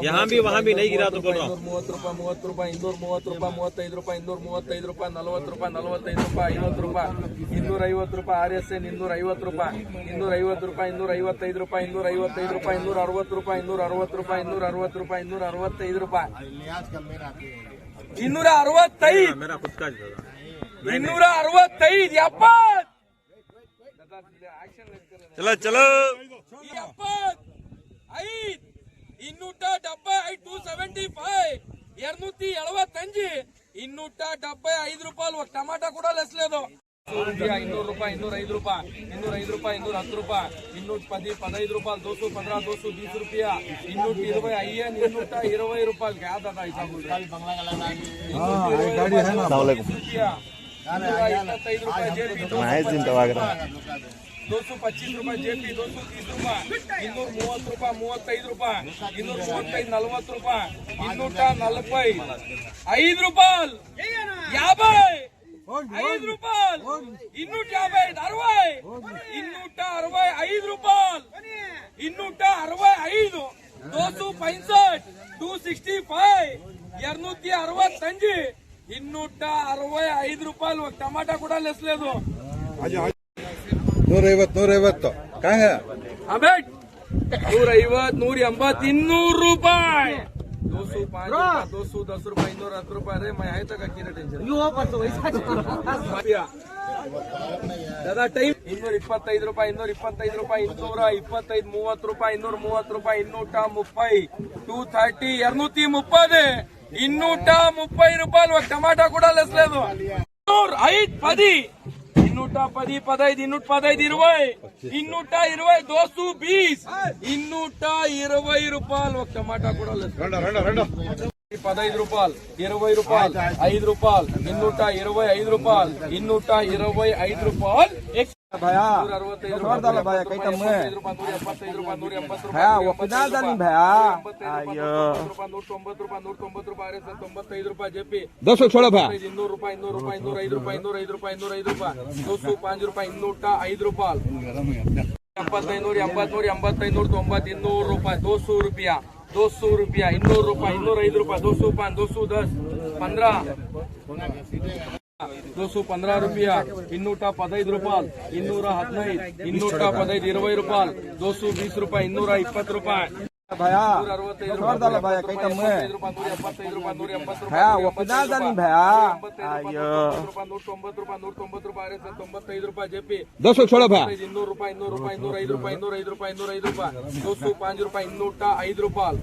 यहाँ भी वहाँ भी नहीं गिरा तो बोलो। 30 ರೂಪಾಯಿ 30 ರೂಪಾಯಿ 235 ರೂಪಾಯಿ 40 ರೂಪಾಯಿ 45 ರೂಪಾಯಿ 50 ರೂಪಾಯಿ 250 ರೂಪಾಯಿ RSN 250 ರೂಪಾಯಿ 250 ರೂಪಾಯಿ 255 ರೂಪಾಯಿ 255 ರೂಪಾಯಿ 260 ರೂಪಾಯಿ 260 ರೂಪಾಯಿ 260 ರೂಪಾಯಿ 265 ರೂಪಾಯಿ 265 मेरा खुद का 265 चलो चलो 275 రూపాయలు ఒక టమాటా కూడా లెస్లేదు 200 రూపాయి 205 రూపాయి 205 రూపాయి 210 రూపాయి 210 15 రూపాయలు 215 220 రూపాయ 220 అయ్యే 220 రూపాయలు क्या दादा ऐसा बोल रहा है गाड़ी है ना 225 रुपए जेपी 225 रुपए जेपी 230 रुपए 230 रुपए 35 रुपए 235 40 रुपए 240 5 రూపాయలు 50 5 రూపాయలు 250 265 రూపాయలు 265 265 265 265 265 రూపాయలు ఒక టమాటా కూడా లెస్లేదు 150 काय है अबे 150 180 200 रुपए 205 210 रुपए 210 रुपए अरे मैं आया था क्या टेंशन दादा टाइम 225 ರೂಪಾಯಿ 225 ರೂಪಾಯಿ 225 30 ರೂಪಾಯಿ 230 ರೂಪಾಯಿ 230 230 230 రూపాయలు ఒక టమాటా కూడా లెస్లేదు 5 10 210 15 215 20 220 220 రూపాయలు ఒక టమాటా కూడా లేదు 15 రూపాయలు 20 రూపాయలు 5 రూపాయలు 225 రూపాయలు 225 రూపాయలు भैया छोड़ दो भैया कई कम है भैया वो पिदाल दानी भैया अयो 95 ರೂಪಾಯಿ जेपी 200 छोड़ो भैया 200 ರೂಪಾಯಿ 205 ರೂಪಾಯಿ 205 ರೂಪಾಯಿ 205 ರೂಪಾಯಿ 205 ರೂಪಾಯಿ 75 85 90 ರೂಪಾಯಿ 200 ರೂಪಾಯಿ 200 ರೂಪಾಯಿ 200 ರೂಪಾಯಿ 205 ರೂಪಾಯಿ 205 210 215 ರೂಪಾಯಿ 215 ರೂಪಾಯಿ 215 215 20 ರೂಪಾಯಿ 220 ರೂಪಾಯಿ 220 ರೂಪಾಯಿ भैया छोड़ दो भैया कई कम है भैया वो पिदाल दानी भैया अयो 95 ರೂಪಾಯಿ जेपी 200 छोड़ो भैया 200 ರೂಪಾಯಿ 205 ರೂಪಾಯಿ 205 ರೂಪಾಯಿ 205 ರೂಪಾಯಿ 205 ರೂಪಾಯಿ 205 ರೂಪಾಯಿ